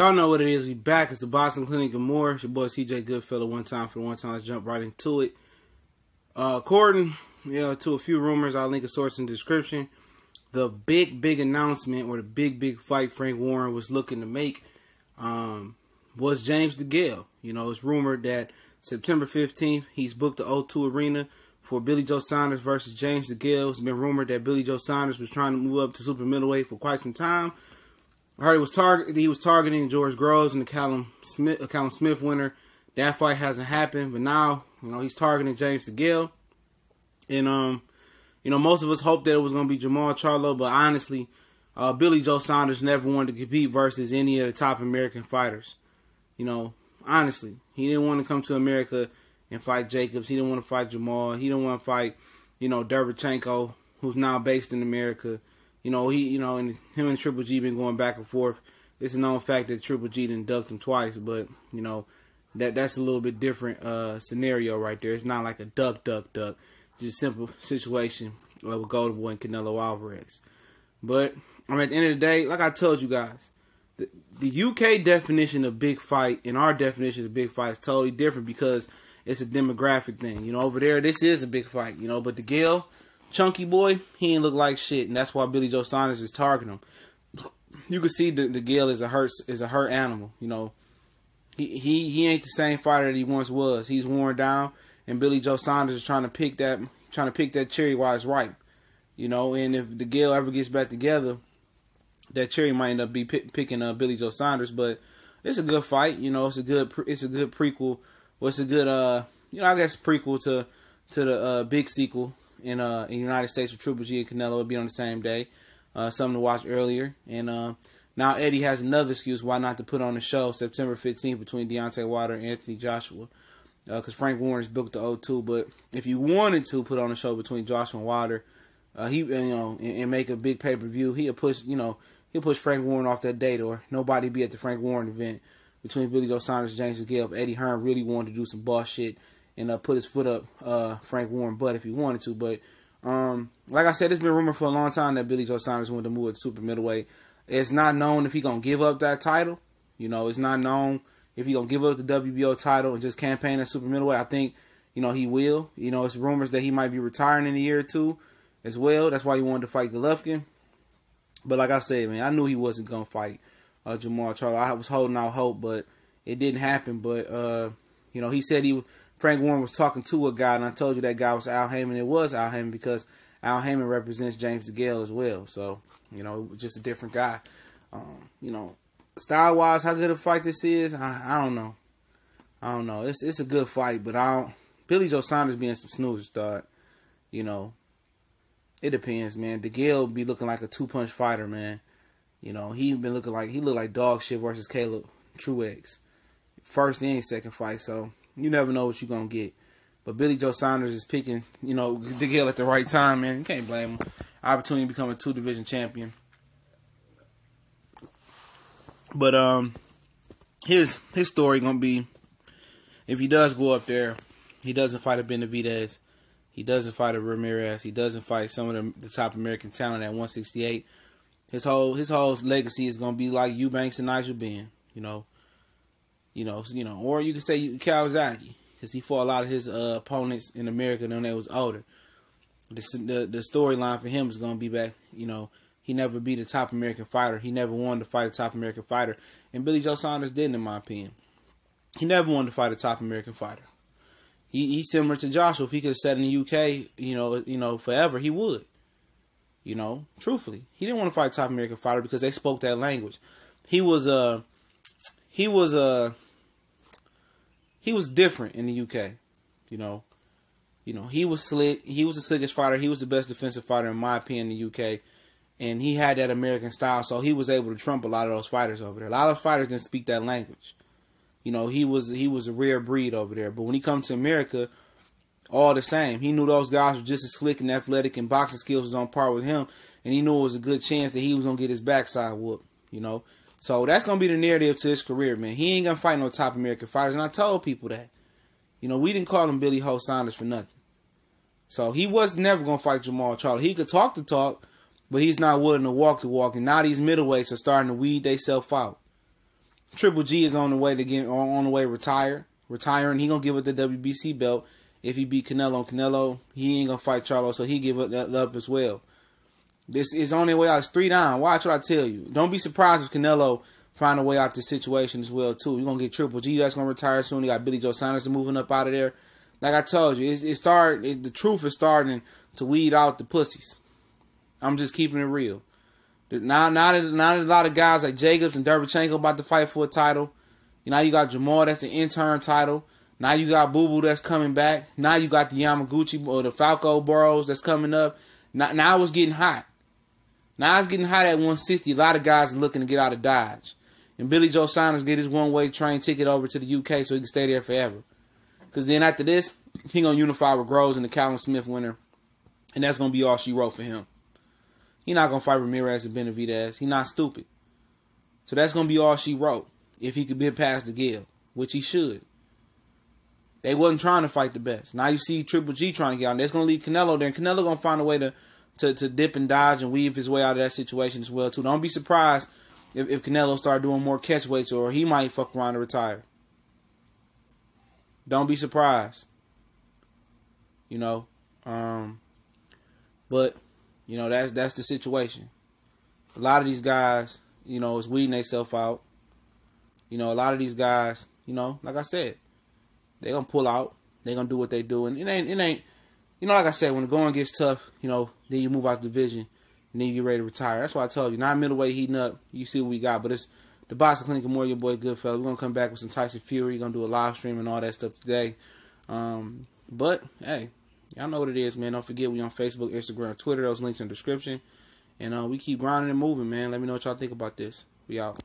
Y'all know what it is. We back. It's the Boxing Clinic and more. It's your boy CJ Goodfellow. One time, let's jump right into it. According to a few rumors, I'll link a source in the description. The big announcement, or the big fight Frank Warren was looking to make was James Degale. It's rumored that September 15th, he's booked the O2 Arena for Billy Joe Saunders versus James Degale. It's been rumored that Billy Joe Saunders was trying to move up to super middleweight for quite some time. I heard he was targeting George Groves and the Callum Smith winner. That fight hasn't happened, but now he's targeting James Degale. And most of us hoped that it was going to be Jamal Charlo, but honestly, Billy Joe Saunders never wanted to compete versus any of the top American fighters. Honestly, he didn't want to come to America and fight Jacobs. He didn't want to fight Jamal. He didn't want to fight, Derevchenko, who's now based in America. And him and Triple G been going back and forth. It's a known fact that Triple G didn't duck him twice, but that's a little bit different scenario right there. It's not like a duck. Just a simple situation with Golden Boy and Canelo Alvarez. But at the end of the day, like I told you guys, the UK definition of big fight and our definition of big fight is totally different because it's a demographic thing. Over there, this is a big fight. But Degale, chunky boy, he ain't look like shit, and that's why Billy Joe Saunders is targeting him. You can see Degale is a hurt animal. He ain't the same fighter that he once was. He's worn down, and Billy Joe Saunders is trying to pick that cherry while it's ripe. And if Degale ever gets back together, that cherry might end up be picking Billy Joe Saunders. But it's a good fight. It's a good prequel. Well, it's a good I guess prequel to the big sequel in the United States with Triple G and Canelo. Will be on the same day. Something to watch earlier. And now Eddie has another excuse why not to put on the show September 15th between Deontay Wilder and Anthony Joshua. Because Frank Warren is booked to O2. But if you wanted to put on a show between Joshua and Wilder, and make a big pay-per-view, he'll push Frank Warren off that date, or nobody be at the Frank Warren event between Billy Joe Saunders and James Degale. If Eddie Hearn really wanted to do some boss shit and put his foot up Frank Warren butt if he wanted to. But like I said, it's been rumored for a long time that Billy Joe Saunders wanted to move to super middleweight. It's not known if he's going to give up that title. It's not known if he's going to give up the WBO title and just campaign at super middleweight. I think, he will. It's rumors that he might be retiring in a year or two as well. That's why he wanted to fight Golovkin. But like I said, man, I knew he wasn't going to fight Jamal Charlo. I was holding out hope, but it didn't happen. But, he said Frank Warren was talking to a guy, and I told you that guy was Al Heyman. It was Al Heyman because Al Heyman represents James Degale as well. So, just a different guy. Style-wise, how good a fight this is, I don't know. It's a good fight, but Billy Joe Saunders being some snoozers, dog. It depends, man. Degale be looking like a two-punch fighter, man. He looked like dog shit versus Caleb Truex. First and second fight, so you never know what you're going to get. But Billy Joe Saunders is picking, Degale at the right time, man. You can't blame him. Opportunity to become a two-division champion. But his story going to be, if he does go up there, he doesn't fight a Benavidez. He doesn't fight a Ramirez. He doesn't fight some of the top American talent at 168. His whole legacy is going to be like Eubanks and Nigel Benn, or you can say Kawasaki, because he fought a lot of his opponents in America when they was older. The storyline for him is going to be back, he never beat a top American fighter. He never wanted to fight a top American fighter. And Billy Joe Saunders didn't, in my opinion. He never wanted to fight a top American fighter. He's similar to Joshua. If he could have sat in the UK, forever, he would. Truthfully. He didn't want to fight a top American fighter because they spoke that language. He was different in the UK. He was slick. He was the slickest fighter. He was the best defensive fighter, in my opinion, in the UK. And he had that American style, so he was able to trump a lot of those fighters over there. A lot of fighters didn't speak that language. He was a rare breed over there. But when he comes to America, all the same. He knew those guys were just as slick and athletic, and boxing skills was on par with him. And he knew it was a good chance that he was going to get his backside whooped, So that's going to be the narrative to his career, man. He ain't going to fight no top American fighters. And I told people that. We didn't call him Billy Ho Saunders for nothing. So he was never going to fight Jamal Charlo. He could talk the talk, but he's not willing to walk the walk. And now these middleweights are starting to weed themselves out. Triple G is on the way to retiring. He gonna give up the WBC belt if he beat Canelo. Canelo, he ain't gonna fight Charlo, so he give up that up as well. This is on their way out. It's 3 down. Watch what I tell you. Don't be surprised if Canelo find a way out this situation as well too. You're gonna get Triple G that's gonna retire soon. You got Billy Joe Saunders moving up out of there. Like I told you, the truth is starting to weed out the pussies. I'm just keeping it real. Now that a lot of guys like Jacobs and Derbychenko about to fight for a title. Now you got Jamal, that's the interim title. Now you got Boo Boo that's coming back. Now you got the Yamaguchi or the Falco Burrows that's coming up. Now it's getting hot. Now it's getting hot at 160. A lot of guys are looking to get out of Dodge. And Billy Joe Saunders get his one-way train ticket over to the UK so he can stay there forever. Because then after this, he going to unify with Groves and the Callum Smith winner. And that's going to be all she wrote for him. He not going to fight Ramirez and Benavidez. He not stupid. So that's going to be all she wrote. If he could get past Degale, which he should. They wasn't trying to fight the best. Now you see Triple G trying to get out. That's going to leave Canelo there. And Canelo going to find a way to dip and dodge and weave his way out of that situation as well, too. Don't be surprised if Canelo start doing more catch weights, or he might fuck around and retire. Don't be surprised. You know. But, you know, that's the situation. A lot of these guys, you know, is weeding themselves out. You know, a lot of these guys, you know, like I said, they're going to pull out. They're going to do what they do. And it ain't, you know, like I said, when the going gets tough, you know, then you move out the division and then you get ready to retire. That's why I told you, not middleweight heating up. You see what we got. But it's the Boxing Clinic and more, your boy Goodfellas. We're going to come back with some Tyson Fury. We're going to do a live stream and all that stuff today. But, hey, y'all know what it is, man. Don't forget, we on Facebook, Instagram, Twitter. Those links in the description. And we keep grinding and moving, man. Let me know what y'all think about this. We out.